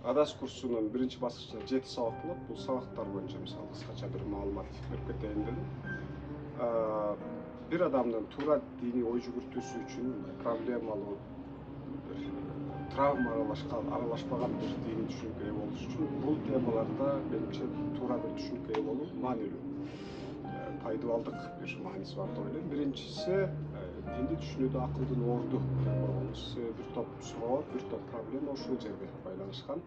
Адас курсунун биринчи баскычында 7 сабак болот. Бул сабактар боюнча мисалы кыскача бир маалымат берип кетейин дедим. Бир адамдын туура диний ой жүгүртүүсү үчүн проблемалуу травма аралашпаган бир диний түшүнүккө ээ болуш үчүн бул темаларда менимче туура бир түшүнүккө ээ болуу маанилүү. Пайдабалдык бир мааниси бар деп ойлойм. Биринчиси динди түшүнүүдө акылдын орду деп койгонбуз. Бир топ суроо, бир топ проблема ушул жерге байланышкан.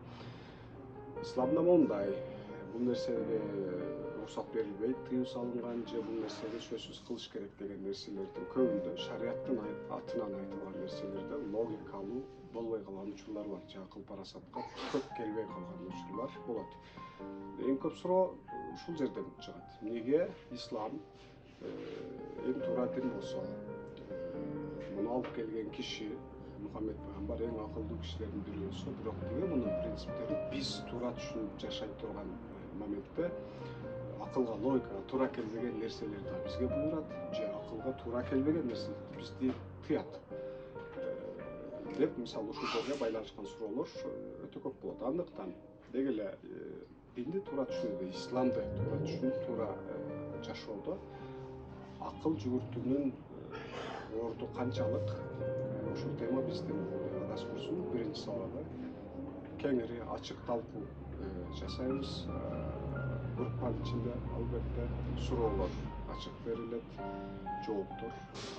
Исламда мондай, бул нерсеге уруксат берилбейт, тыюу салынган же бул нерсени сөзсүз кылыш керек деген нерселердин көбүндө шарияттын атынан айтылган нерселерде логикалуу болбой калган учурлар бар, же акыл парасатка көп келбей калган учурлар болот. Эң көп суроо ушул жерден чыгат. Эмнеге ислам эң туура дин болсо, муну алып келген киши Мухаммед пайгамбар эң акылдуу кишилердин бири болсо, бирок эмнеге мунун принциптерин биз туура түшүнүп жашай турган моментте акылга, логикага туура келбеген нерселерди бизге буйрат, же акылга туура келбеген нерселерди бизди тыят деп, мисалы ушул жерге байланышкан суроолор өтө көп болот. Андыктан деги эле динди туура түшүнүүдө, исламды туура түшүнүп, туура жашоодо акыл жүгүртүүнүн орду канчалык, ушул тема биздин адас курсунун биринчи сабагы. Кеңири ачык талкуу жасайбыз. Группанын ичинде албетте суроолор ачык берилет, жооптор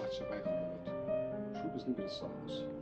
ачык айкын болот. Ушул биздин биринчи сабагыбыз.